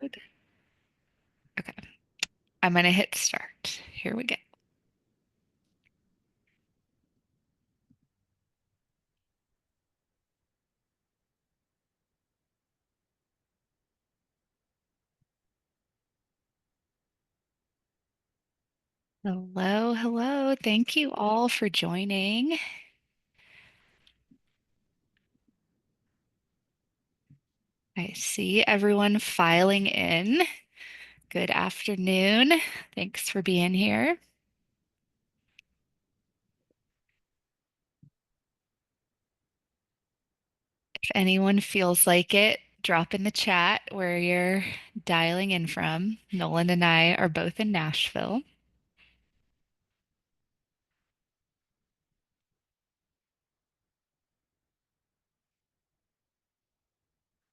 Okay, I'm gonna hit start. Here we go. Hello, hello. Thank you all for joining. I see everyone filing in. Good afternoon. Thanks for being here. If anyone feels like it, drop in the chat where you're dialing in from. Nolan and I are both in Nashville.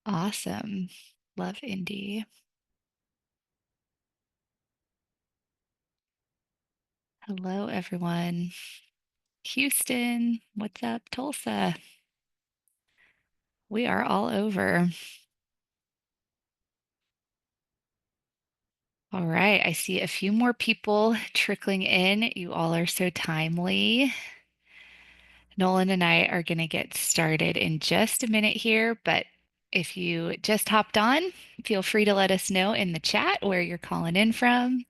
Awesome. Love Indy. Hello, everyone. Houston, what's up? Tulsa. We are all over. All right, I see a few more people trickling in. You all are so timely. Nolan and I are going to get started in just a minute here, but if you just hopped on, feel free to let us know in the chat where you're calling in from.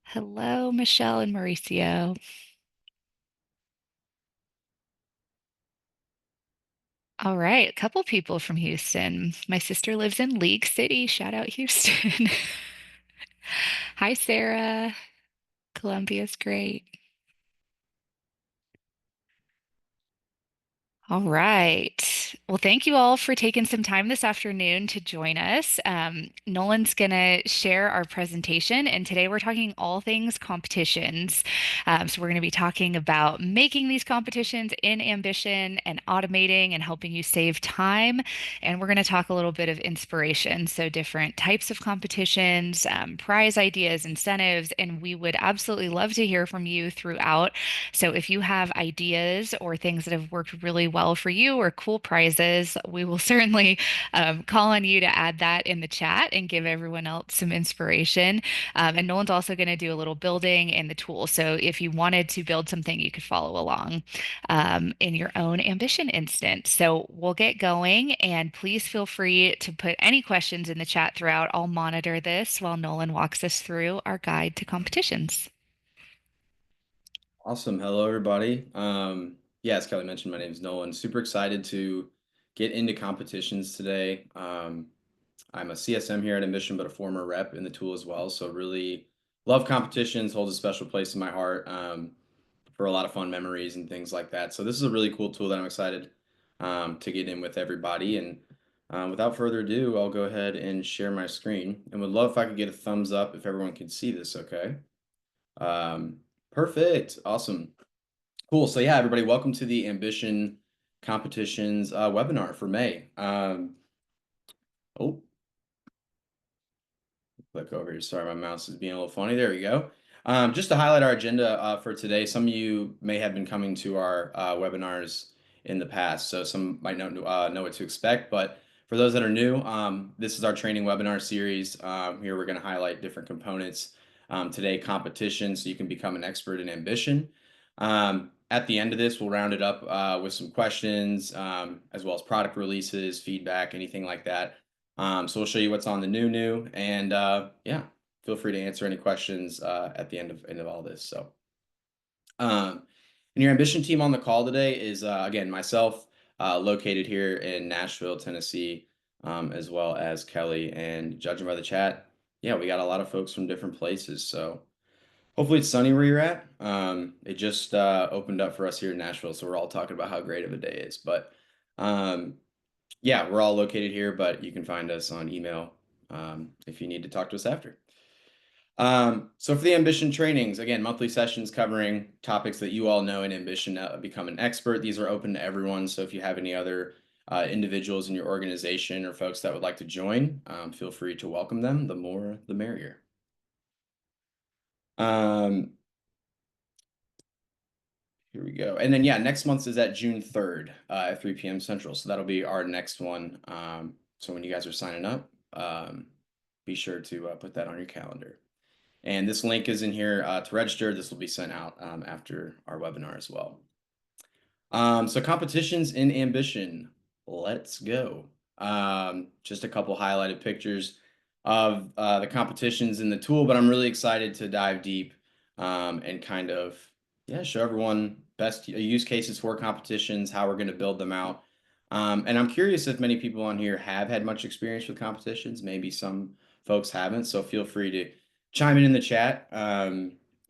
Hello, Michelle and Mauricio. All right, a couple people from Houston. My sister lives in League City. Shout out Houston. Hi, Sarah. Columbia's great. All right. Well, thank you all for taking some time this afternoon to join us. Nolan's going to share our presentation, and today we're talking all things competitions. So, we're going to be talking about making these competitions in Ambition and automating and helping you save time. And we're going to talk a little bit of inspiration. So, different types of competitions, prize ideas, incentives, and we would absolutely love to hear from you throughout. So if you have ideas or things that have worked really well for you or cool prizes, we will certainly call on you to add that in the chat and give everyone else some inspiration. And Nolan's also going to do a little building in the tool. So if you wanted to build something, you could follow along in your own ambition instance. So we'll get going, and please feel free to put any questions in the chat throughout. I'll monitor this while Nolan walks us through our guide to competitions. Awesome. Hello, everybody. Yeah, as Kelly mentioned, my name is Nolan. Super excited to get into competitions today. I'm a CSM here at Ambition, but a former rep in the tool as well. So really love competitions, holds a special place in my heart for a lot of fun memories and things like that. So this is a really cool tool that I'm excited to get in with everybody. And without further ado, I'll go ahead and share my screen and would love if I could get a thumbs up if everyone could see this, okay? Um, Perfect. Awesome. Cool. So yeah, everybody, welcome to the Ambition Competitions webinar for May. Oh, click over here. Sorry, my mouse is being a little funny. There we go. Just to highlight our agenda for today, some of you may have been coming to our webinars in the past, so some might know what to expect. But for those that are new, this is our training webinar series. Here we're going to highlight different components. Today, competition, so you can become an expert in ambition. At the end of this, we'll round it up with some questions, as well as product releases, feedback, anything like that. So we'll show you what's on the new, and yeah, feel free to answer any questions at the end of all this. So, and your ambition team on the call today is again myself, located here in Nashville, Tennessee, as well as Kelly. And judging by the chat, yeah, we got a lot of folks from different places. So hopefully it's sunny where you're at. It just opened up for us here in Nashville, so we're all talking about how great of a day is. But yeah, we're all located here, but you can find us on email if you need to talk to us after. So for the ambition trainings, again, monthly sessions covering topics that you all know in ambition become an expert. These are open to everyone. So if you have any other individuals in your organization or folks that would like to join, feel free to welcome them. The more, the merrier. Um, Here we go. And then, yeah, next month is at June 3rd at 3 p.m. Central. So that'll be our next one. So when you guys are signing up, be sure to put that on your calendar. And this link is in here to register. This will be sent out after our webinar as well. So competitions in ambition. Let's go. Just a couple highlighted pictures of the competitions in the tool, but I'm really excited to dive deep and kind of, yeah, show everyone best use cases for competitions, how we're going to build them out. And I'm curious if many people on here have had much experience with competitions. Maybe some folks haven't, so feel free to chime in the chat.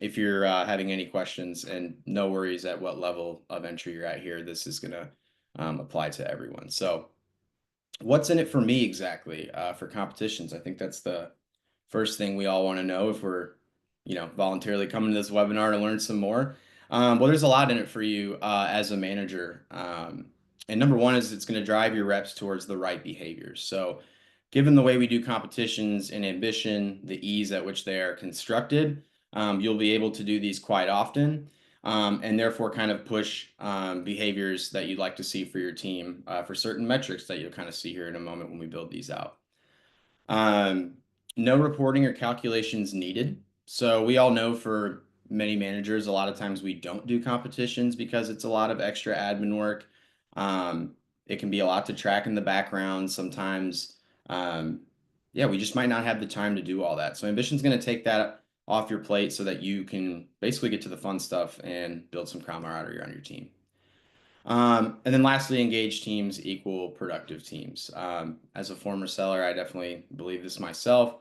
If you're having any questions, and no worries at what level of entry you're at here, this is going to apply to everyone. So what's in it for me exactly for competitions? I think that's the first thing we all want to know if we're, voluntarily coming to this webinar to learn some more. Well, there's a lot in it for you as a manager. And number one is it's going to drive your reps towards the right behaviors. So given the way we do competitions in ambition, the ease at which they are constructed, you'll be able to do these quite often. And therefore kind of push behaviors that you'd like to see for your team for certain metrics that you'll kind of see here in a moment when we build these out. Um, no reporting or calculations needed. So we all know for many managers, a lot of times we don't do competitions because it's a lot of extra admin work. It can be a lot to track in the background. Sometimes, yeah, we just might not have the time to do all that. So Ambition's going to take that off your plate so that you can basically get to the fun stuff and build some camaraderie on your team. And then lastly, engaged teams equal productive teams. As a former seller, I definitely believe this myself.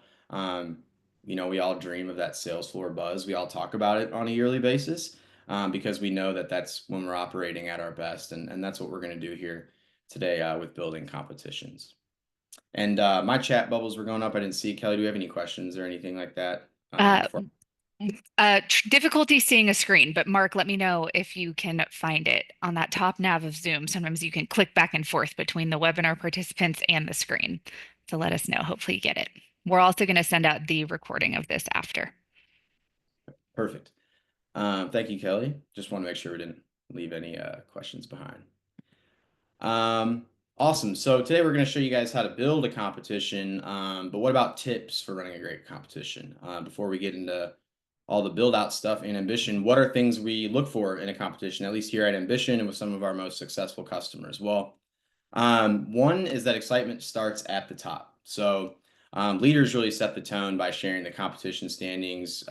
We all dream of that sales floor buzz. We all talk about it on a yearly basis because we know that that's when we're operating at our best. And that's what we're going to do here today with building competitions. And my chat bubbles were going up. I didn't see. Kelly, do you have any questions or anything like that Uh, before? Difficulty seeing a screen, but Mark, let me know if you can find it on that top nav of Zoom. Sometimes you can click back and forth between the webinar participants and the screen. So let us know. Hopefully you get it. We're also going to send out the recording of this after. Perfect. Thank you, Kelly. Just want to make sure we didn't leave any questions behind. Awesome. So today we're going to show you guys how to build a competition. But what about tips for running a great competition? Before we get into all the build out stuff in Ambition, what are things we look for in a competition, at least here at Ambition and with some of our most successful customers? Well, one is that excitement starts at the top. So leaders really set the tone by sharing the competition standings,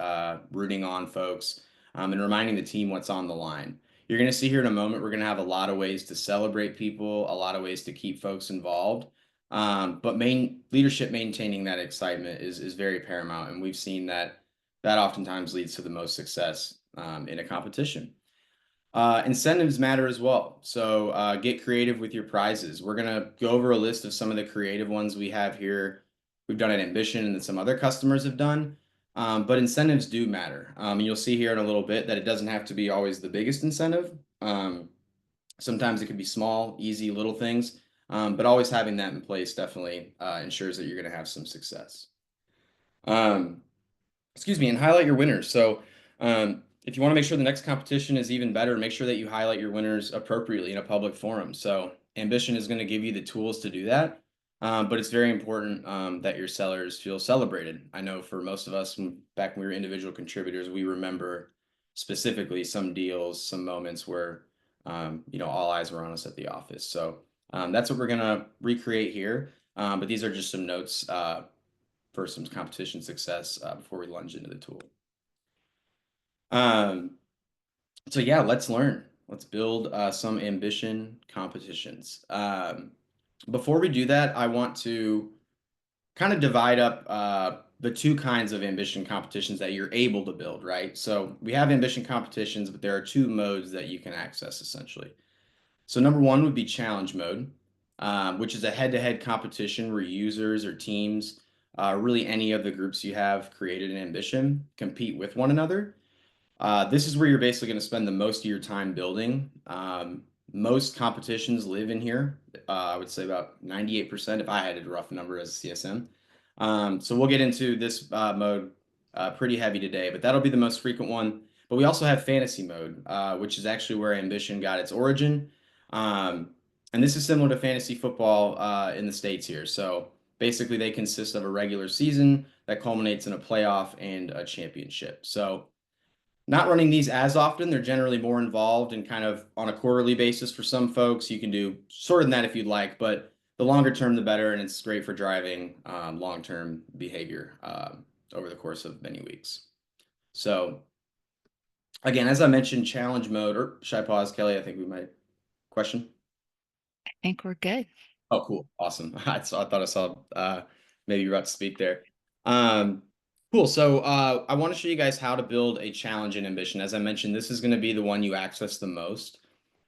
rooting on folks, and reminding the team what's on the line. You're going to see here in a moment, we're going to have a lot of ways to celebrate people, a lot of ways to keep folks involved. But leadership maintaining that excitement is very paramount. And we've seen that oftentimes leads to the most success in a competition. Incentives matter as well. So get creative with your prizes. We're going to go over a list of some of the creative ones we have here. We've done at Ambition and that some other customers have done. But incentives do matter. And you'll see here in a little bit that it doesn't have to be always the biggest incentive. Sometimes it can be small, easy, little things. But always having that in place definitely ensures that you're going to have some success. Excuse me, and highlight your winners. So if you want to make sure the next competition is even better, make sure that you highlight your winners appropriately in a public forum. So Ambition is going to give you the tools to do that. But it's very important that your sellers feel celebrated. I know for most of us, back when we were individual contributors, we remember specifically some deals, some moments where, all eyes were on us at the office. So that's what we're going to recreate here. But these are just some notes for some competition success before we lunge into the tool. So yeah, let's learn. Let's build some ambition competitions. Before we do that, I want to kind of divide up the two kinds of ambition competitions that you're able to build, right? So we have ambition competitions, but there are two modes that you can access essentially. So number one would be challenge mode, which is a head-to-head competition where users or teams, really any of the groups you have created in Ambition, compete with one another. This is where you're basically going to spend the most of your time building. Most competitions live in here. I would say about 98% if I had a rough number as a CSM. So we'll get into this mode pretty heavy today, but that'll be the most frequent one. But we also have fantasy mode, which is actually where Ambition got its origin. And this is similar to fantasy football in the States here. So Basically, they consist of a regular season that culminates in a playoff and a championship. So, not running these as often. They're generally more involved and kind of on a quarterly basis for some folks. You can do sort of that if you'd like, but the longer term, the better. And it's great for driving long term behavior over the course of many weeks. So, again, as I mentioned, challenge mode, or should I pause, Kelly? I think we might question. I think we're good. Oh, cool. Awesome. So I thought I saw maybe you're about to speak there. Um, cool. So I want to show you guys how to build a challenge and ambition. As I mentioned, this is going to be the one you access the most.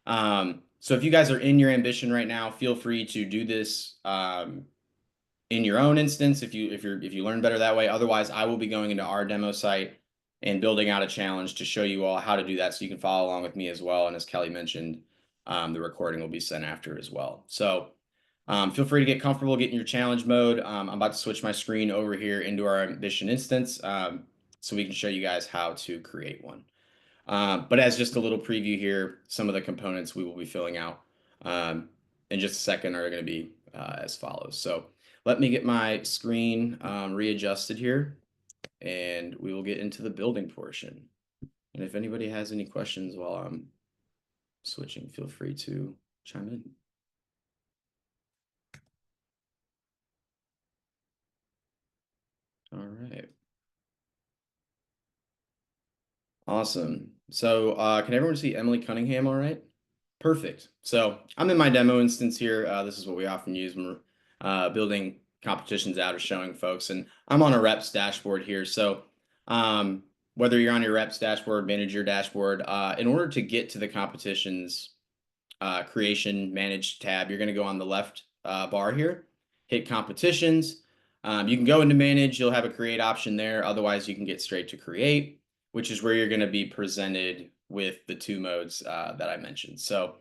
So if you guys are in your ambition right now, feel free to do this in your own instance if you learn better that way. Otherwise, I will be going into our demo site and building out a challenge to show you all how to do that so you can follow along with me as well. And as Kelly mentioned, the recording will be sent after as well. So feel free to get comfortable getting your challenge mode. I'm about to switch my screen over here into our ambition instance so we can show you guys how to create one. But as just a little preview here, some of the components we will be filling out in just a second are going to be as follows. So let me get my screen readjusted here and we will get into the building portion. And if anybody has any questions while I'm switching, feel free to chime in. All right. Awesome. So can everyone see Emily Cunningham all right? Perfect. So I'm in my demo instance here. This is what we often use when we're building competitions out or showing folks. And I'm on a reps dashboard here. So whether you're on your reps dashboard, manager dashboard, in order to get to the competitions creation manage tab, you're going to go on the left bar here, hit competitions. You can go into manage, you'll have a create option there. Otherwise, you can get straight to create, which is where you're going to be presented with the two modes that I mentioned. So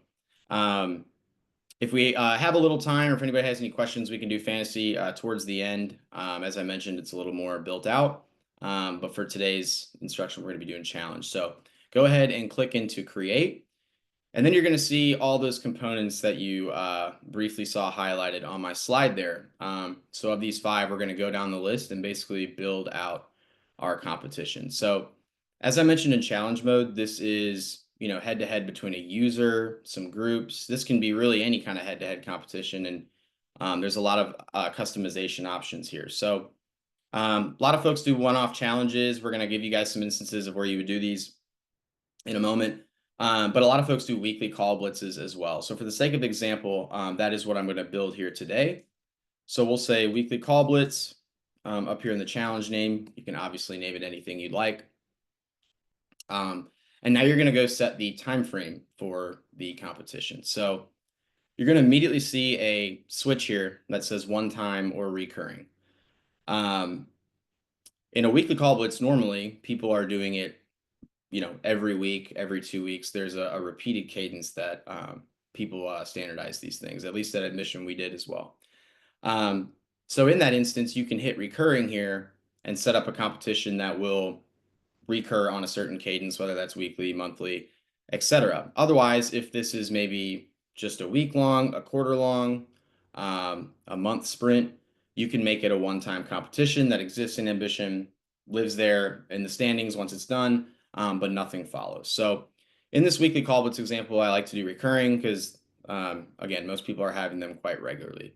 if we have a little time or if anybody has any questions, we can do fantasy towards the end. As I mentioned, it's a little more built out. But for today's instruction, we're going to be doing challenge. So go ahead and click into create. And then you're going to see all those components that you briefly saw highlighted on my slide there. So of these five, we're going to go down the list and basically build out our competition. So as I mentioned in challenge mode, this is head to head between a user, some groups. This can be really any kind of head to head competition. And there's a lot of customization options here. So a lot of folks do one-off challenges. We're going to give you guys some instances of where you would do these in a moment. But a lot of folks do weekly call blitzes as well. So for the sake of example, that is what I'm going to build here today. So we'll say weekly call blitz up here in the challenge name. You can obviously name it anything you'd like. And now you're going to go set the time frame for the competition. So you're going to immediately see a switch here that says one time or recurring. In a weekly call blitz, normally people are doing it every week, every 2 weeks. There's a repeated cadence that people standardize these things. At least at admission, we did as well. So in that instance, you can hit recurring here and set up a competition that will recur on a certain cadence, whether that's weekly, monthly, etc. Otherwise, if this is maybe just a week long, a quarter long, a month sprint, you can make it a one-time competition that exists in Ambition, lives there in the standings once it's done, but nothing follows. So in this weekly call blitz example, I like to do recurring because, again, most people are having them quite regularly.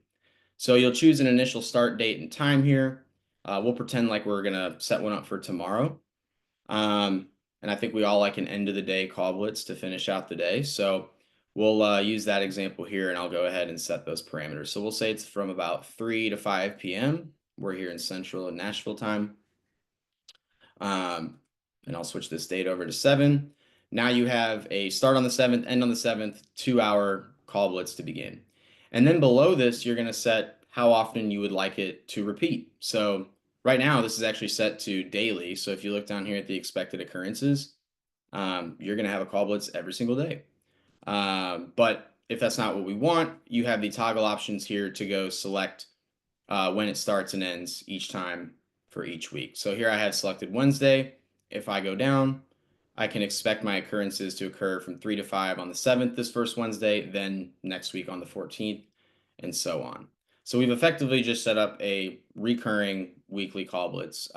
So you'll choose an initial start date and time here. We'll pretend like we're going to set one up for tomorrow. And I think we all like an end of the day call blitz to finish out the day. So we'll use that example here and I'll go ahead and set those parameters. So we'll say it's from about 3 to 5 p.m. We're here in Central and Nashville time. And I'll switch this date over to 7. Now you have a start on the 7th, end on the 7th, 2-hour call blitz to begin. And then below this, you're going to set how often you would like it to repeat. So right now, this is actually set to daily. So if you look down here at the expected occurrences, you're going to have a call blitz every single day. But if that's not what we want, you have the toggle options here to go select when it starts and ends each time for each week. So here I have selected Wednesday. If I go down, I can expect my occurrences to occur from 3 to 5 on the 7th this first Wednesday, then next week on the 14th, and so on. So we've effectively just set up a recurring weekly call blitz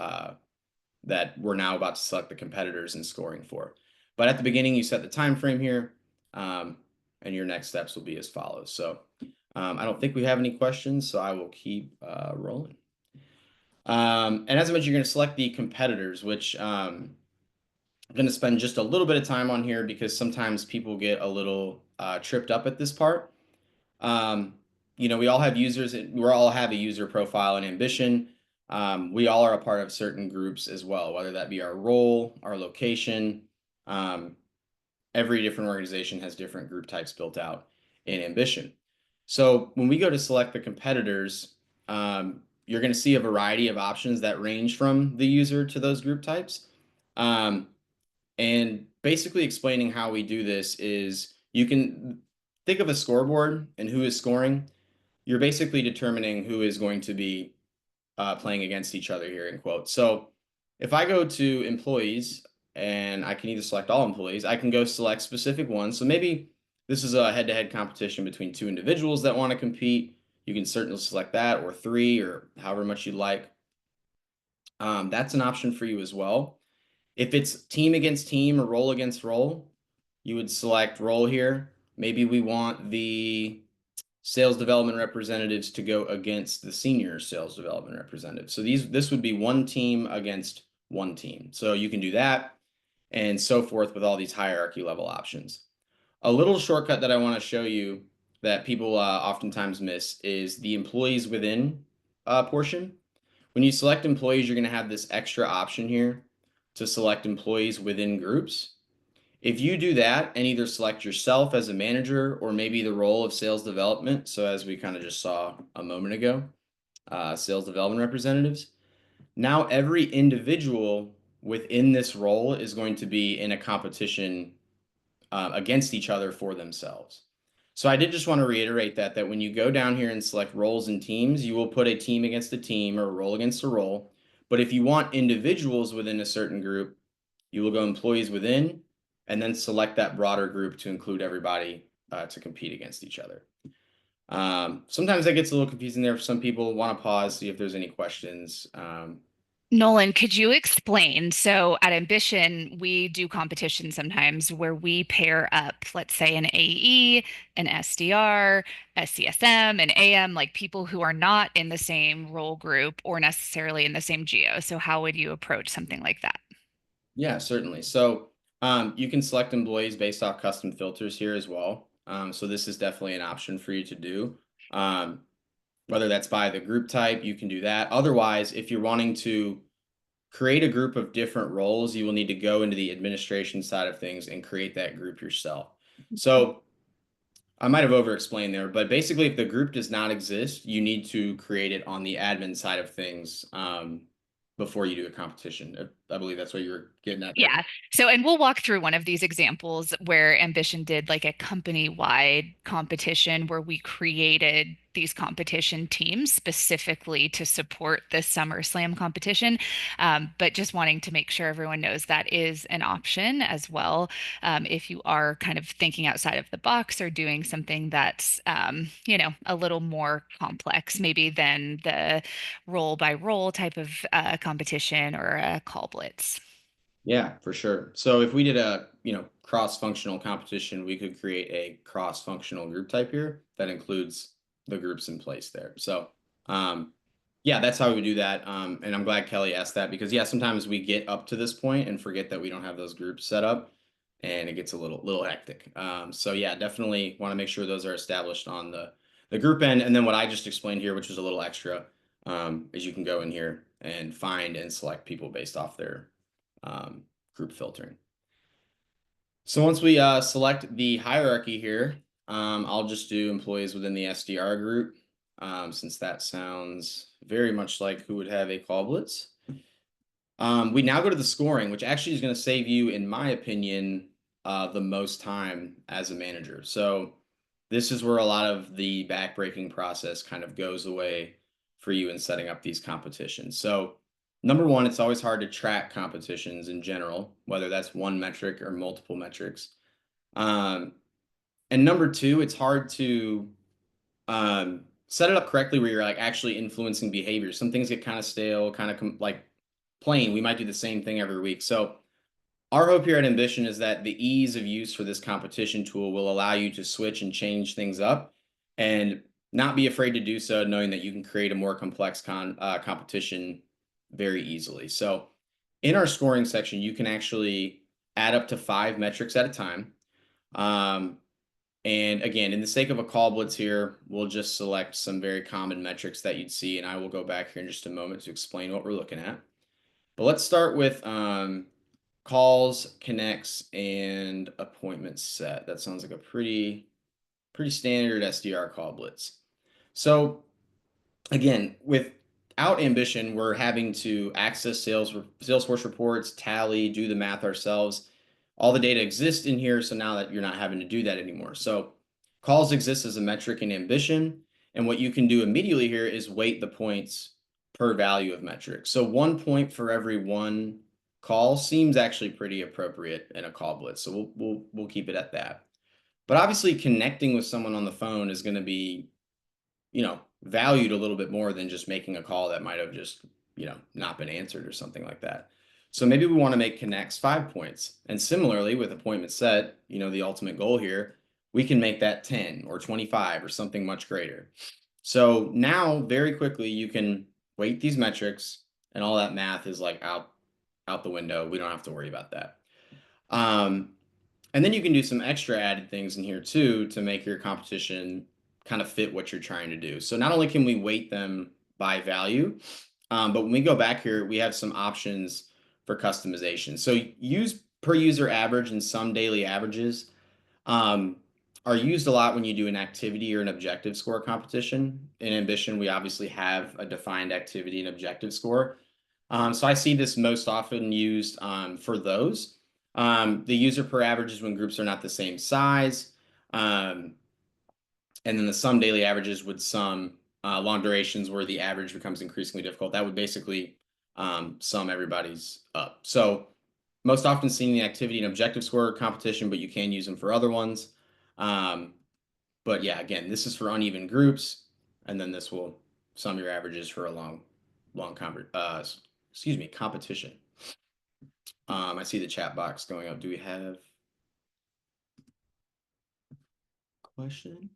that we're now about to select the competitors and scoring for. But at the beginning, you set the time frame here, um, and your next steps will be as follows. So I don't think we have any questions, so I will keep rolling. And as I mentioned, you're going to select the competitors, which I'm going to spend just a little bit of time on here because sometimes people get a little tripped up at this part. Um, we all have users, we all have a user profile and ambition. We all are a part of certain groups as well, whether that be our role, our location. Um, every different organization has different group types built out in ambition. So when we go to select the competitors, you're going to see a variety of options that range from the user to those group types. Um, and basically explaining how we do this is you can think of a scoreboard and who is scoring. You're basically determining who is going to be playing against each other here in quotes. So if I go to employees and I can either select all employees, I can go select specific ones. So maybe this is a head-to-head competition between two individuals that want to compete. You can certainly select that or three or however much you'd like. That's an option for you as well. If it's team against team or role against role, you would select role here. Maybe we want the sales development representatives to go against the senior sales development representatives. So this would be one team against one team. So you can do that and so forth with all these hierarchy level options. A little shortcut that I want to show you that people oftentimes miss is the employees within portion. When you select employees, you're going to have this extra option here to select employees within groups. If you do that and either select yourself as a manager or maybe the role of sales development, so as we kind of just saw a moment ago, sales development representatives, now every individual within this role is going to be in a competition against each other for themselves. So I did just want to reiterate that when you go down here and select roles and teams, you will put a team against a team or a role against a role. But if you want individuals within a certain group, you will go employees within and then select that broader group to include everybody to compete against each other. Sometimes that gets a little confusing there for some people. Want to pause, see if there's any questions. Nolan, could you explain? So at Ambition, we do competition sometimes where we pair up, let's say, an AE, an SDR, a CSM, an AM, like people who are not in the same role group or necessarily in the same geo. So how would you approach something like that? Yeah, certainly. So you can select employees based off custom filters here as well. So this is definitely an option for you to do. Um, whether that's by the group type, you can do that. Otherwise, if you're wanting to create a group of different roles, you will need to go into the administration side of things and create that group yourself. So I might have over explained there, but basically, if the group does not exist, you need to create it on the admin side of things before you do a competition. I believe that's what you were getting at there. Yeah. So, and we'll walk through one of these examples where Ambition did like a company-wide competition where we created these competition teams specifically to support this Summer Slam competition. But just wanting to make sure everyone knows that is an option as well. If you are kind of thinking outside of the box or doing something that's, a little more complex, maybe than the role by role type of competition or a call blitz. Yeah, for sure. So if we did a, cross-functional competition, we could create a cross-functional group type here that includes the groups in place there. So, yeah, that's how we do that. And I'm glad Kelly asked that because yeah, sometimes we get up to this point and forget that we don't have those groups set up and it gets a little hectic. So yeah, definitely want to make sure those are established on the group end. And then what I just explained here, which was a little extra, is you can go in here and find and select people based off their group filtering. So once we select the hierarchy here, I'll just do employees within the SDR group, since that sounds very much like who would have a call blitz. We now go to the scoring, which actually is going to save you, in my opinion, the most time as a manager. So this is where a lot of the backbreaking process kind of goes away for you in setting up these competitions. So number one, it's always hard to track competitions in general, whether that's one metric or multiple metrics. Um, and number two, it's hard to set it up correctly where you're like actually influencing behavior. Some things get kind of stale, kind of like plain. We might do the same thing every week. So our hope here at Ambition is that the ease of use for this competition tool will allow you to switch and change things up and not be afraid to do so, knowing that you can create a more complex competition very easily. So in our scoring section, you can actually add up to 5 metrics at a time. Um, and again, in the sake of a call blitz here, we'll just select some very common metrics that you'd see, and I will go back here in just a moment to explain what we're looking at. But let's start with calls, connects, and appointments set. That sounds like a pretty standard SDR call blitz. So again, without Ambition, we're having to access Salesforce reports, tally, do the math ourselves. All the data exists in here, so now that you're not having to do that anymore. So calls exist as a metric in Ambition, and what you can do immediately here is weight the points per value of metric. So 1 point for every one call seems actually pretty appropriate in a call blitz. So we'll keep it at that. But obviously, connecting with someone on the phone is going to be valued a little bit more than just making a call that might have just, not been answered or something like that. So maybe we want to make connects 5 points. And similarly, with appointment set, the ultimate goal here, we can make that 10 or 25 or something much greater. So now very quickly you can weight these metrics and all that math is like out the window. We don't have to worry about that. Um, and then you can do some extra added things in here too to make your competition kind of fit what you're trying to do. So not only can we weight them by value, but when we go back here, we have some options for customization. So use per user average and some daily averages um, are used a lot when you do an activity or an objective score competition. In Ambition, we obviously have a defined activity and objective score. So I see this most often used for those. The user per average is when groups are not the same size. Um, and then the sum daily averages would sum long durations where the average becomes increasingly difficult. That would basically sum everybody's up. So most often seen the activity and objective score competition, but you can use them for other ones. Um, but yeah, again, this is for uneven groups, and then this will sum your averages for a long competition. I see the chat box going up. Do we have a question?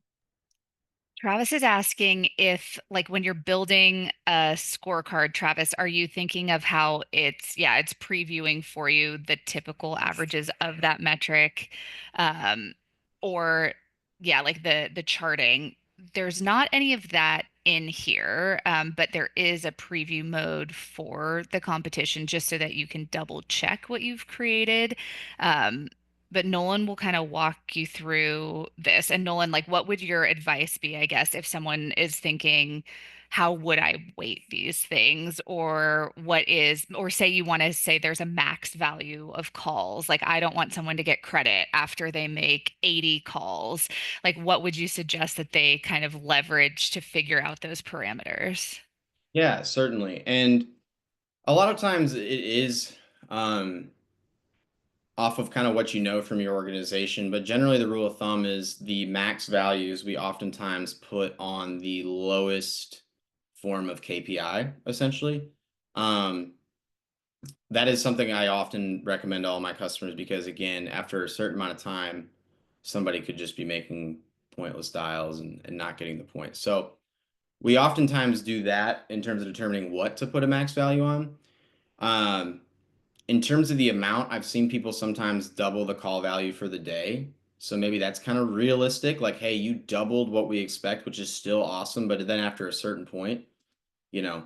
Travis is asking if, like, when you're building a scorecard, Travis, are you thinking of how it's previewing for you the typical averages of that metric, um, or yeah, like the charting. There's not any of that in here, but there is a preview mode for the competition just so that you can double check what you've created. Um, but Nolan will kind of walk you through this. And Nolan, like, what would your advice be, I guess, if someone is thinking, how would I weight these things? Or say you want to say there's a max value of calls. Like, I don't want someone to get credit after they make 80 calls. Like, what would you suggest that they kind of leverage to figure out those parameters? Yeah, certainly. And a lot of times it is um, off of kind of what you know from your organization, but generally the rule of thumb is the max values we oftentimes put on the lowest form of KPI, essentially. Um, that is something I often recommend to all my customers because, again, after a certain amount of time, somebody could just be making pointless dials and not getting the point. So we oftentimes do that in terms of determining what to put a max value on. Um, in terms of the amount, I've seen people sometimes double the call value for the day. So maybe that's kind of realistic. Like, hey, you doubled what we expect, which is still awesome. But then after a certain point, you know,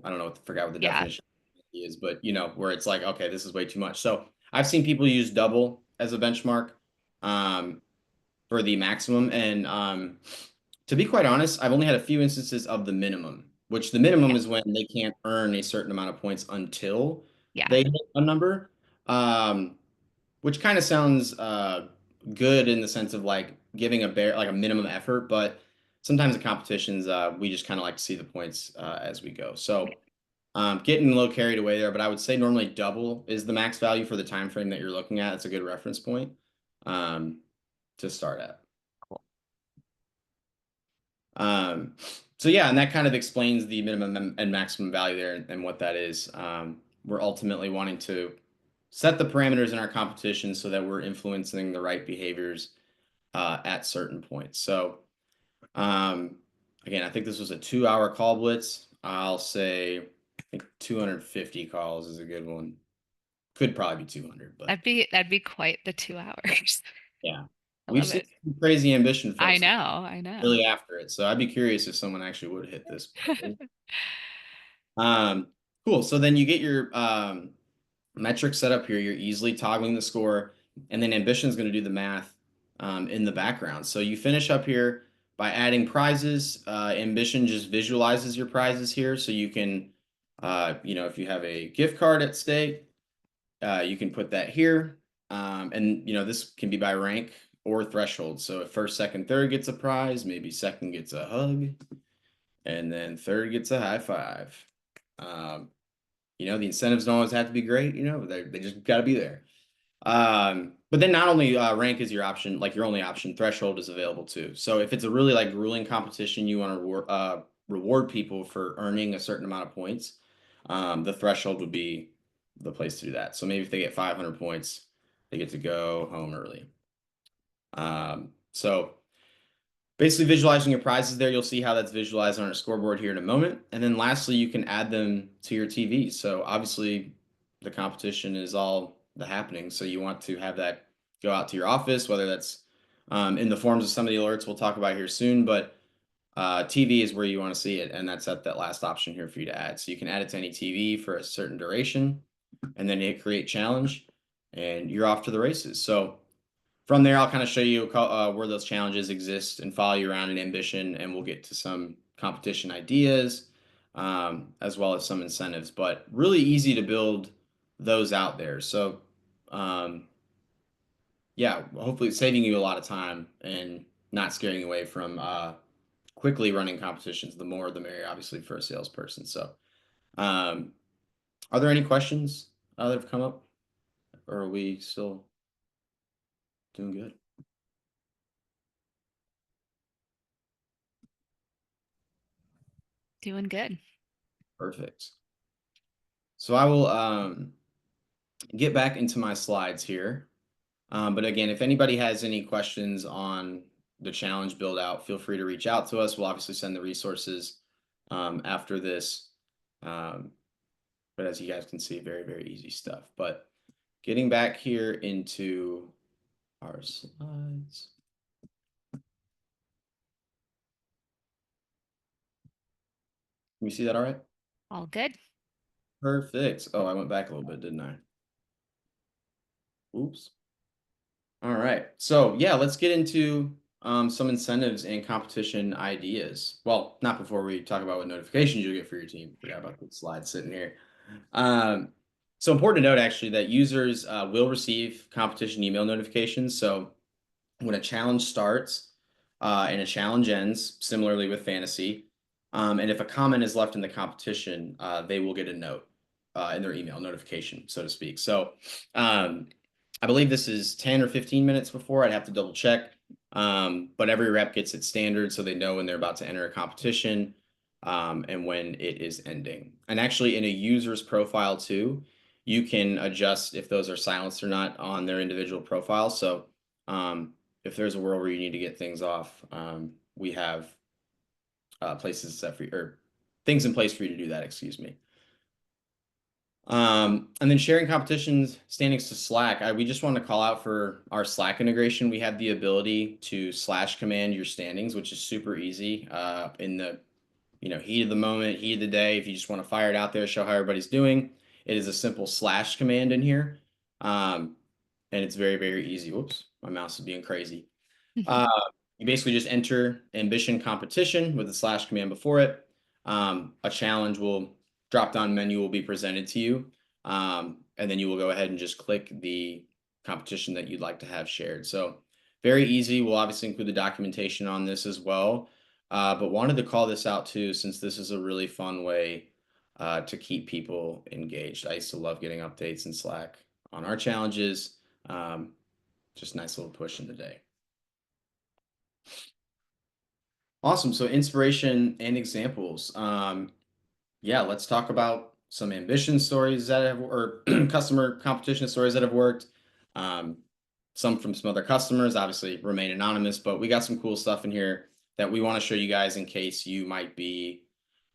I don't know forgot what the Yeah. definition is, but where it's like, okay, this is way too much. So I've seen people use double as a benchmark um, for the maximum. And to be quite honest, I've only had a few instances of the minimum, which the minimum Okay. is when they can't earn a certain amount of points until Yeah. they hit a number. Um, which kind of sounds good in the sense of like giving like a minimum effort, but sometimes in competitions we just kind of like to see the points as we go. So getting a little carried away there, but I would say normally double is the max value for the time frame that you're looking at. It's a good reference point um, to start at. Cool. Um, So yeah, and that kind of explains the minimum and maximum value there and what that is. We're ultimately wanting to set the parameters in our competition so that we're influencing the right behaviors at certain points. So um, again, I think this was a 2-hour call blitz. I'll say I think 250 calls is a good one. Could probably be 200, but That'd be quite the 2 hours. yeah, I we've love seen it. some crazy ambition I folks know, I know. really after it. So I'd be curious if someone actually would hit this. Um, cool. So then you get your metrics set up here. You're easily toggling the score, and then Ambition is going to do the math in the background. So you finish up here by adding prizes. Ambition just visualizes your prizes here, so you can, if you have a gift card at stake, you can put that here, and this can be by rank or threshold. So if first, second, third gets a prize, maybe second gets a hug, and then third gets a high five. Um, the incentives don't always have to be great, they just got to be there. But then not only rank is your option, like your only option, threshold is available too. So if it's a really like grueling competition, you want to reward people for earning a certain amount of points, the threshold would be the place to do that. So maybe if they get 500 points, they get to go home early. So basically visualizing your prizes there, you'll see how that's visualized on our scoreboard here in a moment. And then lastly, you can add them to your TV. So obviously the competition is all the happening. So you want to have that go out to your office, whether that's in the forms of some of the alerts we'll talk about here soon, but TV is where you want to see it. And that's at that last option here for you to add. So you can add it to any TV for a certain duration and then hit create challenge and you're off to the races. So from there, I'll kind of show you where those challenges exist and follow you around in Ambition, and we'll get to some competition ideas as well as some incentives. But really easy to build those out there. So, um, yeah, hopefully it's saving you a lot of time and not scaring you away from quickly running competitions. The more, the merrier, obviously, for a salesperson. So, um, are there any questions that have come up, or are we still doing good? Doing good. Perfect. So I will get back into my slides here. But again, if anybody has any questions on the challenge build out, feel free to reach out to us. We'll obviously send the resources after this. Um, but as you guys can see, very, very easy stuff. But getting back here into our slides. Can you see that all right? All good. Perfect. Oh, I went back a little bit, didn't I? Oops. All right. So yeah, let's get into some incentives and competition ideas. Well, not before we talk about what notifications you'll get for your team. Forgot about the slide sitting here. Um, so important to note actually that users will receive competition email notifications. So when a challenge starts and a challenge ends, similarly with fantasy, and if a comment is left in the competition, they will get a note in their email notification, so to speak. So um, I believe this is 10 or 15 minutes before. I'd have to double check. But every rep gets its standard so they know when they're about to enter a competition and when it is ending. And actually, in a user's profile too, you can adjust if those are silenced or not on their individual profile. So if there's a world where you need to get things off, we have places set for you, or things in place for you to do that, excuse me. And then sharing competitions standings to Slack. We just want to call out for our Slack integration. We have the ability to slash command your standings, which is super easy in the heat of the moment, heat of the day. If you just want to fire it out there, show how everybody's doing, it is a simple slash command in here. And it's very, very easy. Whoops, my mouse is being crazy. Uh, you basically just enter ambition competition with the slash command before it. A challenge will drop down menu will be presented to you. And then you will go ahead and just click the competition that you'd like to have shared. So very easy. We'll obviously include the documentation on this as well. But wanted to call this out too, since this is a really fun way to keep people engaged. I used to love getting updates in Slack on our challenges. Just nice little push in the day. Awesome. So inspiration and examples. Yeah, let's talk about some ambition stories that have, or customer competition stories that have worked. Um, some from some other customers, obviously remain anonymous, but we got some cool stuff in here that we want to show you guys in case you might be,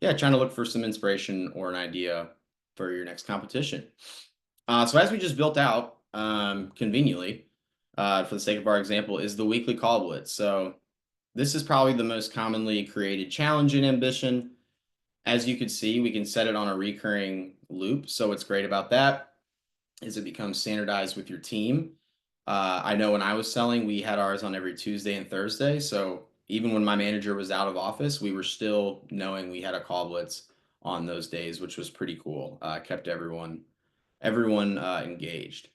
yeah, trying to look for some inspiration or an idea for your next competition. So as we just built out, conveniently, for the sake of our example, is the weekly call blitz. So this is probably the most commonly created challenge in Ambition. As you can see, we can set it on a recurring loop. So what's great about that is it becomes standardized with your team. I know when I was selling, we had ours on every Tuesday and Thursday. So even when my manager was out of office, we were still knowing we had a call blitz on those days, which was pretty cool. Kept everyone engaged.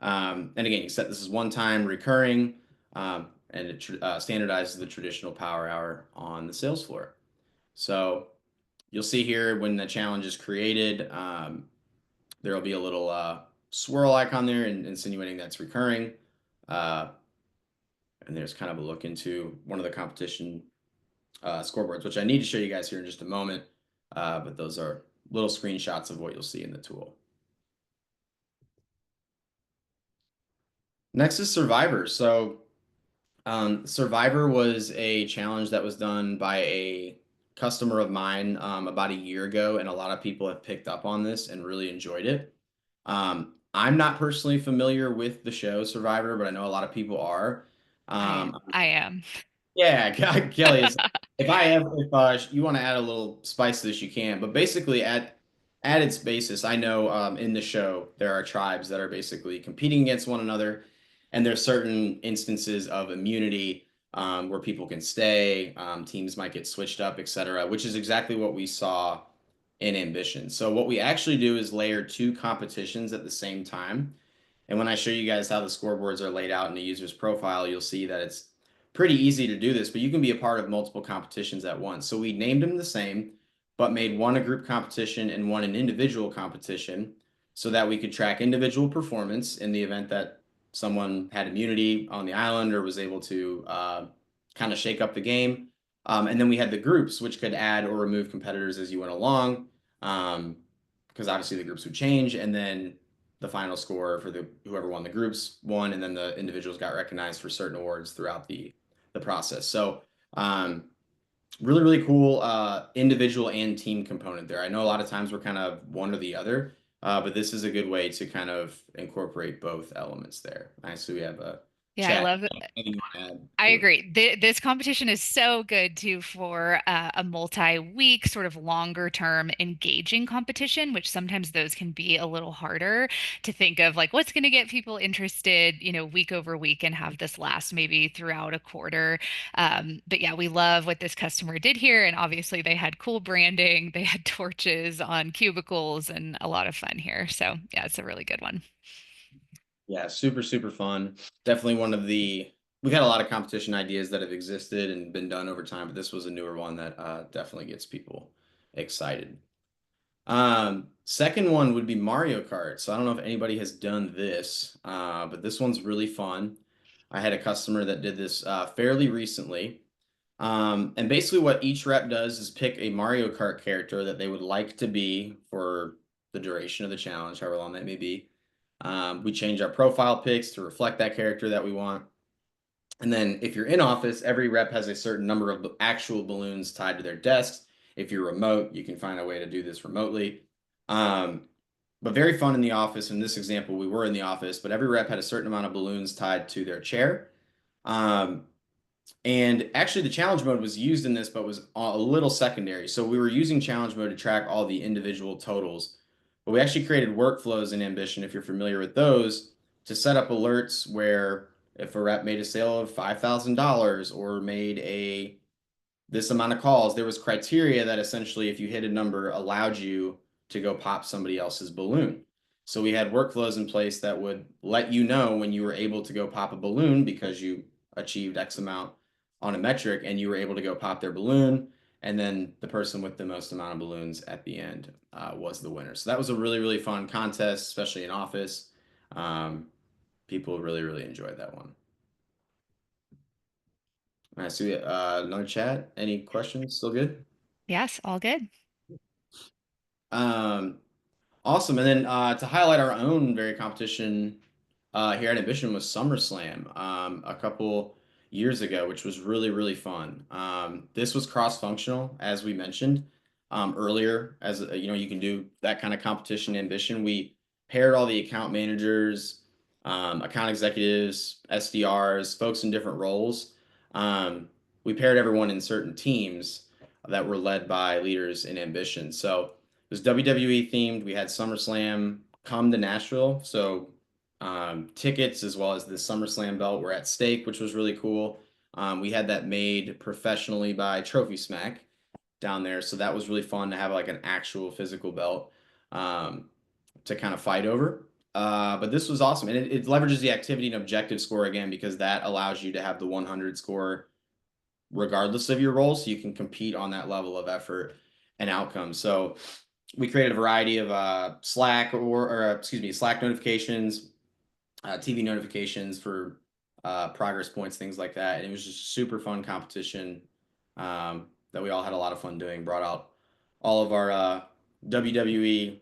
And again, you set this is one time recurring, and it standardizes the traditional power hour on the sales floor. So you'll see here when the challenge is created, there will be a little swirl icon there insinuating that's recurring. Uh, and there's kind of a look into one of the competition scoreboards, which I need to show you guys here in just a moment. But those are little screenshots of what you'll see in the tool. Next is Survivor. So Survivor was a challenge that was done by a customer of mine about a year ago, and a lot of people have picked up on this and really enjoyed it. I'm not personally familiar with the show Survivor, but I know a lot of people are. Um, I am. yeah, Kelly is. If you want to add a little spice to this, you can. But basically, at its basis, I know in the show there are tribes that are basically competing against one another, and there's certain instances of immunity where people can stay, teams might get switched up, etc., which is exactly what we saw in Ambition. So what we actually do is layer two competitions at the same time. And when I show you guys how the scoreboards are laid out in the user's profile, you'll see that it's pretty easy to do this, but you can be a part of multiple competitions at once. So we named them the same, but made one a group competition and one an individual competition so that we could track individual performance in the event that someone had immunity on the island or was able to kind of shake up the game. And then we had the groups, which could add or remove competitors as you went along, because obviously the groups would change. And then the final score for the whoever won the groups won, and then the individuals got recognized for certain awards throughout the process. So um, really really cool individual and team component there. I know a lot of times we're kind of one or the other, but this is a good way to kind of incorporate both elements there. Nice. So we have a Yeah, I chat. love Anything you want to add I to it? agree. This competition is so good too for a multi-week, sort of longer term engaging competition, which sometimes those can be a little harder to think of like what's going to get people interested, week over week and have this last maybe throughout a quarter. But yeah, we love what this customer did here. And obviously they had cool branding, they had torches on cubicles and a lot of fun here. So yeah, it's a really good one. Yeah, super, super fun. Definitely one of the, we've had a lot of competition ideas that have existed and been done over time, but this was a newer one that definitely gets people excited. Second one would be Mario Kart. So I don't know if anybody has done this, but this one's really fun. I had a customer that did this fairly recently. And basically what each rep does is pick a Mario Kart character that they would like to be for the duration of the challenge, however long that may be. We change our profile pics to reflect that character that we want. And then if you're in office, every rep has a certain number of actual balloons tied to their desks. If you're remote, you can find a way to do this remotely. Um, but very fun in the office. In this example, we were in the office, but every rep had a certain amount of balloons tied to their chair. Um, and actually, the challenge mode was used in this, but was a little secondary. So we were using challenge mode to track all the individual totals. But we actually created workflows in Ambition, if you're familiar with those, to set up alerts where if a rep made a sale of $5,000 or made a this amount of calls, there was criteria that essentially, if you hit a number, allowed you to go pop somebody else's balloon. So we had workflows in place that would let you know when you were able to go pop a balloon because you achieved X amount on a metric and you were able to go pop their balloon. And then the person with the most amount of balloons at the end was the winner. So that was a really, really fun contest, especially in office. Um, People really, really enjoyed that one. I see another chat. Any questions? Still good? Yes, all good. Um, Awesome. And then to highlight our own very competition here at Ambition was SummerSlam a couple years ago, which was really, really fun. This was cross-functional, as we mentioned earlier. As you know, you can do that kind of competition Ambition. We paired all the account managers, account executives, SDRs, folks in different roles. Um, we paired everyone in certain teams that were led by leaders in Ambition. So it was WWE themed. We had SummerSlam come to Nashville. So tickets as well as the SummerSlam belt were at stake, which was really cool. We had that made professionally by Trophy Smack down there. So that was really fun to have like an actual physical belt um, to kind of fight over. But this was awesome. And it leverages the activity and objective score again because that allows you to have the 100 score regardless of your role. So you can compete on that level of effort and outcome. So we created a variety of Slack or excuse me, Slack notifications, TV notifications for progress points, things like that. And it was just a super fun competition that we all had a lot of fun doing. Brought out all of our WWE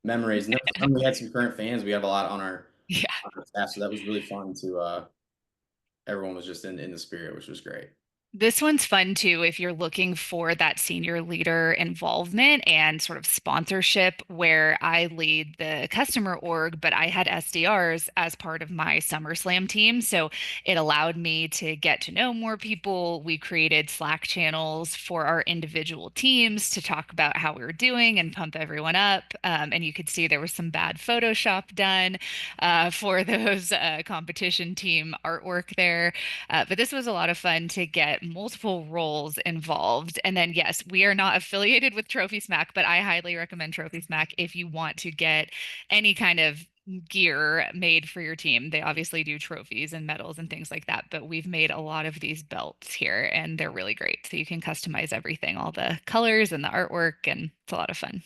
memories. And then we had some current fans. We have a lot Yeah. on our staff, so that was really fun to. Everyone was just in the spirit, which was great. This one's fun too if you're looking for that senior leader involvement and sort of sponsorship, where I lead the customer org, but I had SDRs as part of my SummerSlam team. So it allowed me to get to know more people. We created Slack channels for our individual teams to talk about how we were doing and pump everyone up. And you could see there was some bad Photoshop done for those competition team artwork there. But this was a lot of fun to get multiple roles involved. And then, yes, we are not affiliated with Trophy Smack, but I highly recommend Trophy Smack if you want to get any kind of gear made for your team. They obviously do trophies and medals and things like that, but we've made a lot of these belts here and they're really great. So you can customize everything, all the colors and the artwork, and it's a lot of fun.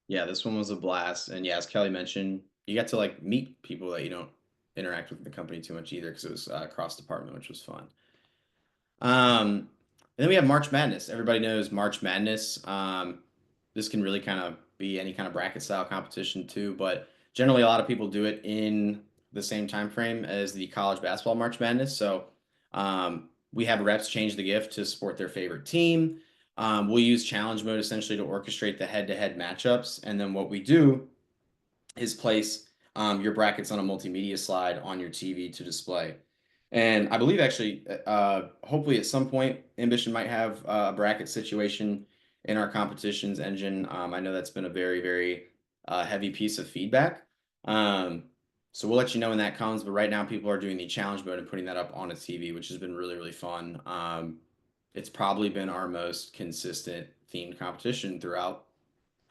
Yeah, this one was a blast. And yeah, as Kelly mentioned, you got to like meet people that you don't interact with in the company too much either because it was cross department, which was fun. And then we have March Madness. Everybody knows March Madness. This can really kind of be any kind of bracket style competition too, but generally a lot of people do it in the same time frame as the college basketball March Madness. So we have reps change the gift to support their favorite team. We'll use challenge mode essentially to orchestrate the head-to-head matchups, and then what we do is place your brackets on a multimedia slide on your TV to display. And I believe actually, hopefully at some point, Ambition might have a bracket situation in our competitions engine. I know that's been a very, very heavy piece of feedback. Um, so we'll let you know when that comes. But right now, people are doing the challenge mode and putting that up on a TV, which has been really, really fun. It's probably been our most consistent themed competition throughout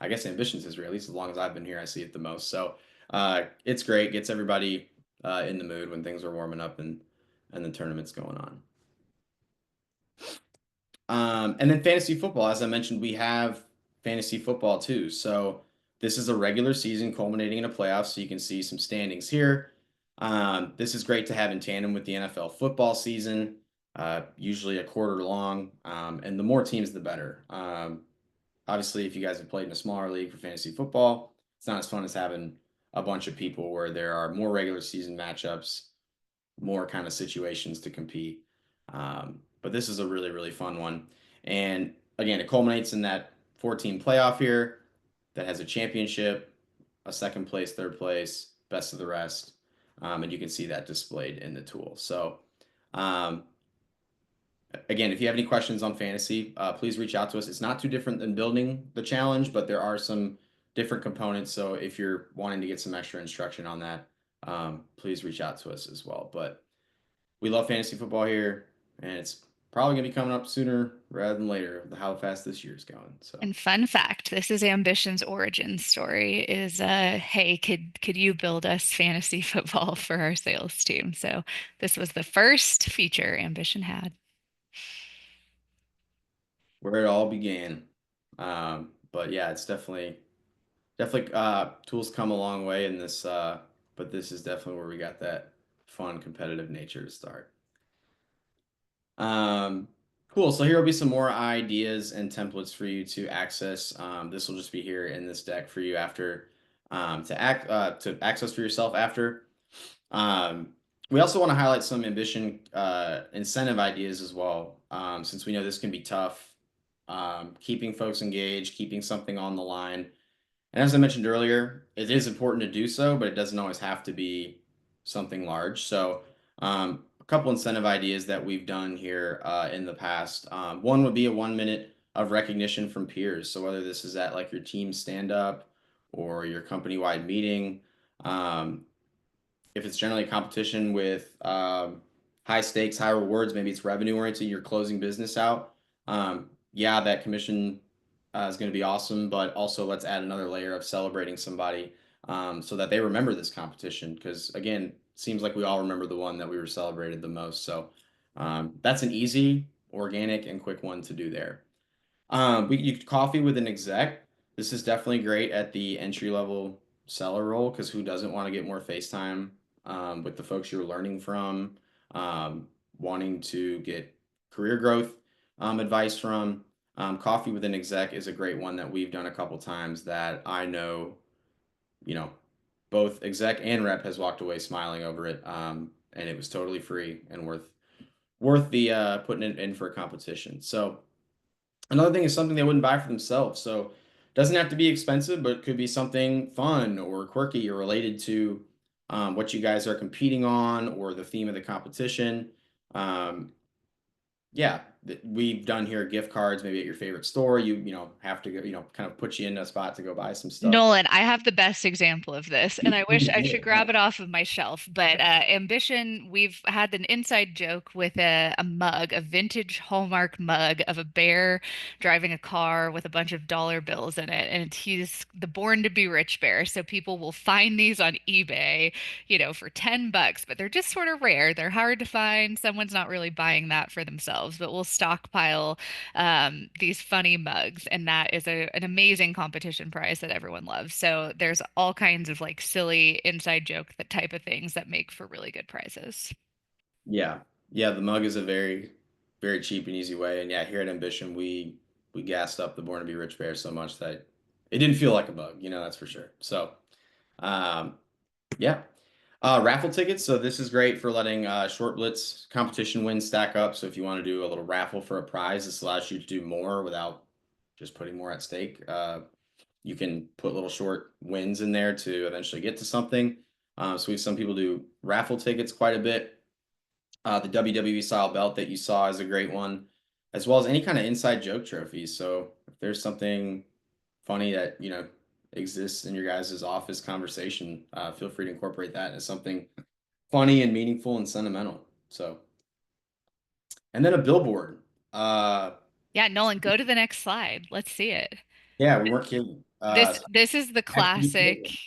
I guess Ambition's history, at least as long as I've been here, I see it the most. So it's great. Gets everybody in the mood when things are warming up and the tournament's going on. And then fantasy football, as I mentioned, we have fantasy football too. So this is a regular season culminating in a playoff, so you can see some standings here. This is great to have in tandem with the NFL football season, usually a quarter long, and the more teams, the better. Obviously, if you guys have played in a smaller league for fantasy football, it's not as fun as having a bunch of people where there are more regular season matchups, more kind of situations to compete. But this is a really, really fun one. And again, it culminates in that 14 playoff here that has a championship, a second place, third place, best of the rest. And you can see that displayed in the tool. So, um, again, if you have any questions on fantasy, please reach out to us. It's not too different than building the challenge, but there are some different components. So if you're wanting to get some extra instruction on that, please reach out to us as well. But we love fantasy football here, and it's probably going to be coming up sooner rather than later with how fast this year's going. So And fun fact, this is Ambition's origin story is hey, could you build us fantasy football for our sales team? So this was the first feature Ambition had. where it all began. But yeah, it's definitely tools come a long way in this, but this is definitely where we got that fun competitive nature to start. Um, cool. So here will be some more ideas and templates for you to access. This will just be here in this deck for you after to access for yourself after. Um, we also want to highlight some ambition incentive ideas as well, since we know this can be tough. Keeping folks engaged, keeping something on the line. And as I mentioned earlier, it is important to do so, but it doesn't always have to be something large. So, a couple incentive ideas that we've done here in the past. One would be a 1 minute of recognition from peers. So, whether this is at like your team stand up or your company wide meeting, um, if it's generally a competition with high stakes, high rewards, maybe it's revenue oriented, you're closing business out. Yeah, that commission is going to be awesome, but also let's add another layer of celebrating somebody so that they remember this competition. Because again, seems like we all remember the one that we were celebrated the most. So that's an easy, organic, and quick one to do there. You could coffee with an exec. This is definitely great at the entry level seller role because who doesn't want to get more face time with the folks you're learning from, wanting to get career growth advice from. Coffee with an exec is a great one that we've done a couple times that I know, you know, both exec and rep has walked away smiling over it, and it was totally free and worth the putting it in for a competition. So another thing is something they wouldn't buy for themselves. So it doesn't have to be expensive, but it could be something fun or quirky or related to what you guys are competing on or the theme of the competition. Um, yeah, we've done here gift cards, maybe at your favorite store. You have to go, kind of put you in a spot to go buy some stuff. Nolan, I have the best example of this, and I wish I should grab it off of my shelf. But Ambition, we've had an inside joke with a mug, a vintage Hallmark mug of a bear driving a car with a bunch of dollar bills in it. And he's the born to be rich bear. So people will find these on eBay, for $10, but they're just sort of rare. They're hard to find. Someone's not really buying that for themselves, but we'll stockpile these funny mugs, and that is an amazing competition prize that everyone loves. So there's all kinds of like silly inside joke that type of things that make for really good prizes. Yeah. Yeah, the mug is a very, very cheap and easy way. And yeah, here at Ambition, we gassed up the Born to Be Rich Bear so much that it didn't feel like a mug, that's for sure. So um, yeah. Raffle tickets. So this is great for letting short blitz competition wins stack up. So if you want to do a little raffle for a prize, this allows you to do more without just putting more at stake. You can put little short wins in there to eventually get to something. So we have some people do raffle tickets quite a bit. The WWE style belt that you saw is a great one, as well as any kind of inside joke trophies. So if there's something funny that exists in your guys' office conversation, feel free to incorporate that as something funny and meaningful and sentimental. So, and then a billboard. Uh, Yeah, Nolan, go to the next slide. Let's see it. yeah, we weren't kidding. This is the classic Actually,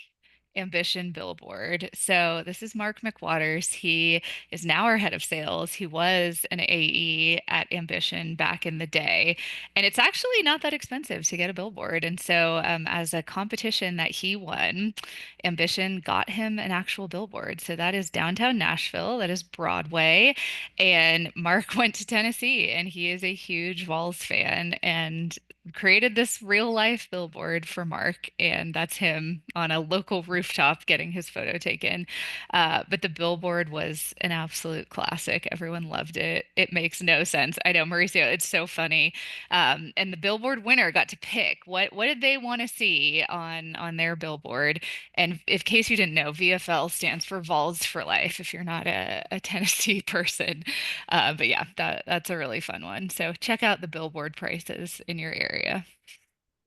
Ambition billboard. So this is Mark McWaters. He is now our head of sales. He was an AE at Ambition back in the day, and it's actually not that expensive to get a billboard. And so, as a competition that he won, Ambition got him an actual billboard. So that is downtown Nashville. That is Broadway. And Mark went to Tennessee, and he is a huge Vols fan and created this real life billboard for Mark, and that's him on a local rooftop getting his photo taken. But the billboard was an absolute classic. Everyone loved it. It makes no sense. I know, Mauricio, it's so funny. And the billboard winner got to pick what did they want to see on their billboard. And in case you didn't know, VFL stands for Vols for Life. If you're not a Tennessee person, but yeah, that's a really fun one. So check out the billboard prices in your area.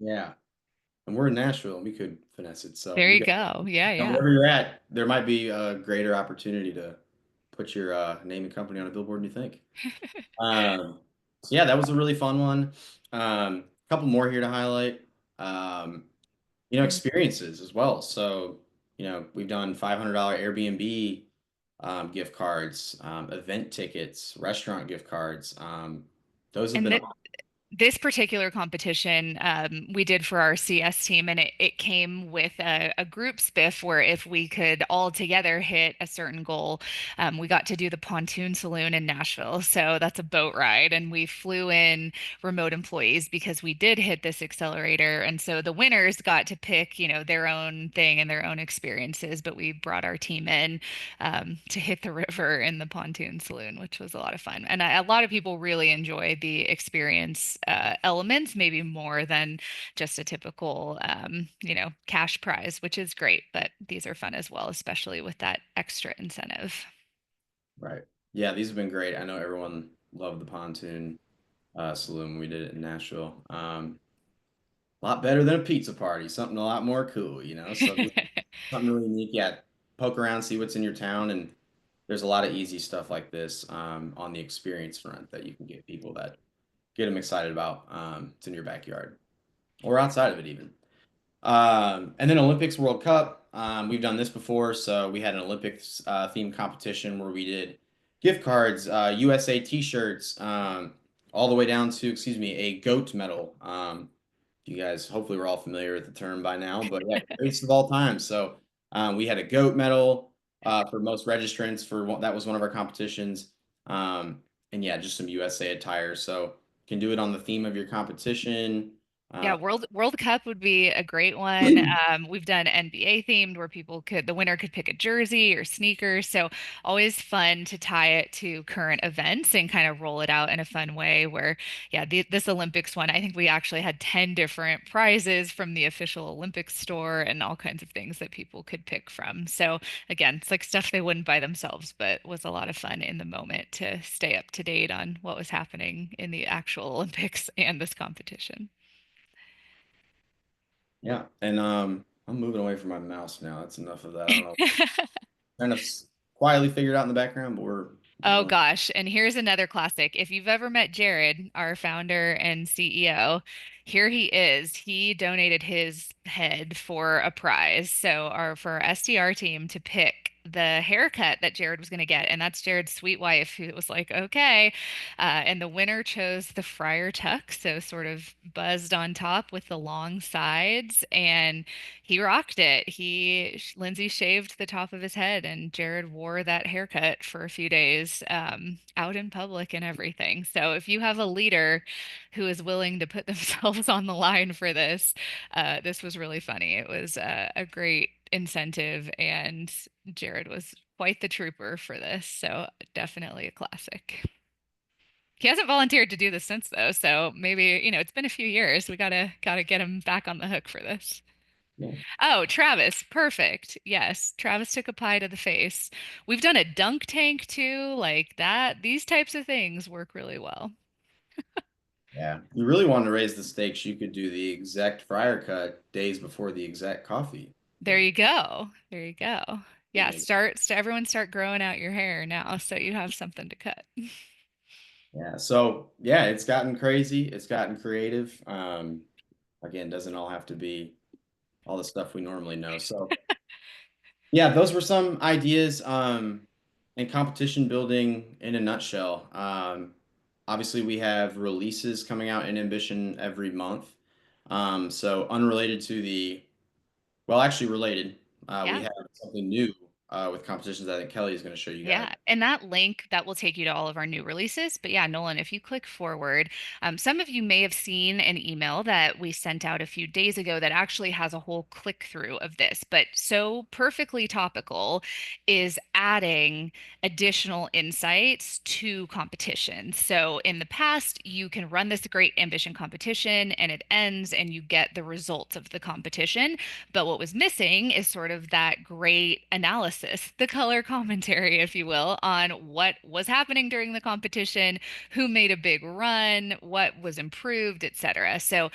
yeah, and we're in Nashville, and we could finesse it. So There you you guys, go. Yeah, yeah. wherever you're at, there might be a greater opportunity to put your name and company on a billboard than you think. So yeah, that was a really fun one. A couple more here to highlight. Um, experiences as well. So, we've done $500 Airbnb gift cards, event tickets, restaurant gift cards. Those have And been th awesome. This particular competition we did for our CS team, and it came with a group spiff where if we could all together hit a certain goal, we got to do the pontoon saloon in Nashville. So that's a boat ride, and we flew in remote employees because we did hit this accelerator, and so the winners got to pick, their own thing and their own experiences. But we brought our team in to hit the river in the pontoon saloon, which was a lot of fun. And a lot of people really enjoy the experience elements, maybe more than just a typical, cash prize, which is great. But these are fun as well, especially with that extra incentive. Right. Yeah, these have been great. I know everyone loved the pontoon saloon when we did it in Nashville. A lot better than a pizza party, something a lot more cool, So something really unique. Yeah, poke around, see what's in your town, and there's a lot of easy stuff like this on the experience front that you can get people that get them excited about. It's in your backyard or outside of it even. And then Olympics World Cup. We've done this before, so we had an Olympics themed competition where we did gift cards, USA T-shirts, all the way down to, excuse me, a goat medal. You guys hopefully we're all familiar with the term by now, but yeah, greatest of all time. So we had a goat medal for most registrants for that was one of our competitions. And yeah, just some USA attire. So you can do it on the theme of your competition. Yeah, Uh, World Cup would be a great one. We've done NBA themed where the winner could pick a jersey or sneakers. So always fun to tie it to current events and kind of roll it out in a fun way. Where, yeah, this Olympics one, I think we actually had 10 different prizes from the official Olympics store and all kinds of things that people could pick from. So again, it's like stuff they wouldn't buy themselves, but was a lot of fun in the moment to stay up to date on what was happening in the actual Olympics and this competition. Yeah, and I'm moving away from my mouse now. That's enough of that. I don't know. Kind of quietly figured out in the background, but we're Oh going. gosh, and here's another classic. If you've ever met Jared, our founder and CEO, here he is. He donated his head for a prize. So for our SDR team to pick the haircut that Jared was going to get, and that's Jared's sweet wife who was like, "Okay." And the winner chose the friar tuck, so sort of buzzed on top with the long sides, and he rocked it. Lindsay shaved the top of his head, and Jared wore that haircut for a few days, out in public and everything. So if you have a leader who is willing to put themselves on the line for this, this was really funny. It was a great incentive, and Jared was quite the trooper for this. So definitely a classic. He hasn't volunteered to do this since though, so maybe, it's been a few years. We gotta get him back on the hook for this. Yeah, Oh, Travis. Perfect. Yes. Travis took a pie to the face. We've done a dunk tank too, like that. These types of things work really well. yeah. You really want to raise the stakes, you could do the exact fryer cut days before the exact coffee There date. you go. There you go. You Yeah, make everyone start growing out your hair now so you have something to cut. Yeah. So yeah, it's gotten crazy. It's gotten creative. Again, doesn't all have to be all the stuff we normally know. So yeah, those were some ideas and competition building in a nutshell. Obviously, we have releases coming out in Ambition every month. So unrelated to well, actually related, we Yeah. have something new with competitions. I think Kelly is going to show you guys. Yeah, and that link that will take you to all of our new releases. But yeah, Nolan, if you click forward, some of you may have seen an email that we sent out a few days ago that actually has a whole click through of this. But so perfectly topical is adding additional insights to competition. So in the past, you can run this great ambition competition and it ends and you get the results of the competition. But what was missing is sort of that great analysis, the color commentary, if you will, on what was happening during the competition, who made a big run, what was improved, etc. So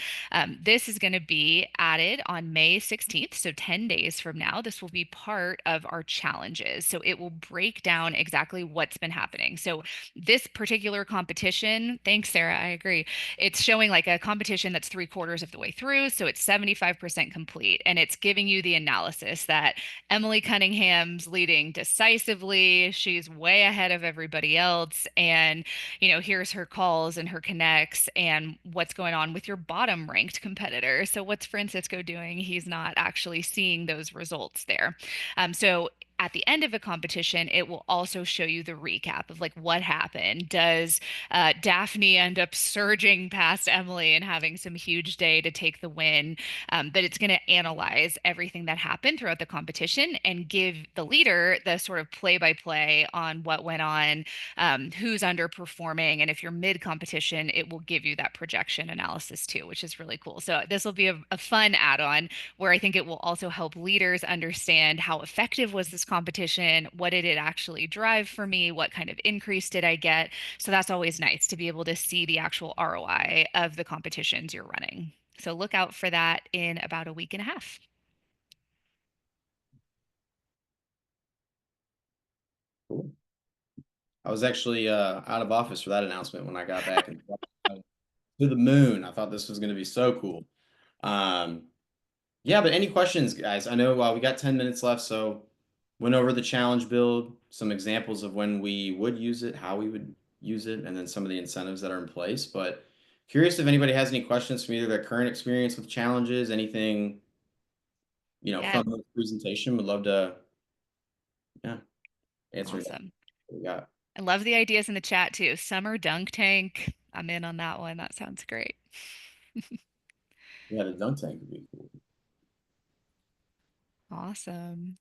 this is going to be added on May 16th, so 10 days from now. This will be part of our challenges. So it will break down exactly what's been happening. So this particular competition, thanks, Sarah, I agree. It's showing like a competition that's three-quarters of the way through, so it's 75% complete, and it's giving you the analysis that Emily Cunningham momentum's leading decisively. She's way ahead of everybody else. And, here's her calls and her connects and what's going on with your bottom ranked competitor. So, what's Francisco doing? He's not actually seeing those results there. So, at the end of a competition, it will also show you the recap of like what happened. Does Daphne end up surging past Emily and having some huge day to take the win? But it's going to analyze everything that happened throughout the competition and give the leader the sort of play by play on what went on, who's underperforming. And if you're mid competition, it will give you that projection analysis too, which is really cool. So this will be a fun add on where I think it will also help leaders understand how effective was this competition? What did it actually drive for me? What kind of increase did I get? So that's always nice to be able to see the actual ROI of the competitions you're running. So look out for that in about a week and a half. Cool. I was actually out of office for that announcement when I got back and to the moon. I thought this was going to be so cool. Um, yeah, but any questions, guys? I know we got 10 minutes left, so went over the challenge build, some examples of when we would use it, how we would use it, and then some of the incentives that are in place. But curious if anybody has any questions from either their current experience with challenges, anything, Yeah, from the presentation. Would love to, yeah, answer anything awesome. we got. I love the ideas in the chat too. Summer dunk tank. I'm in on that one. That sounds great. Yeah, the dunk tank would be cool. Awesome.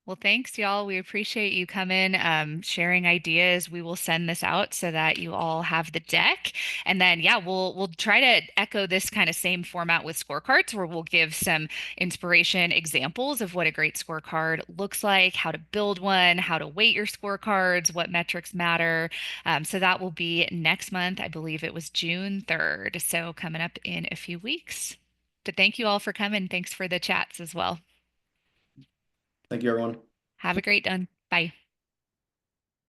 Well, thanks, y'all. We appreciate you coming, sharing ideas. We will send this out so that you all have the deck, and then yeah, we'll try to echo this kind of same format with scorecards, where we'll give some inspiration examples of what a great scorecard looks like, how to build one, how to weight your scorecards, what metrics matter. So that will be next month. I believe it was June 3rd, so coming up in a few weeks. But thank you all for coming. Thanks for the chats as well. Thank you, everyone. Have a great one. Bye.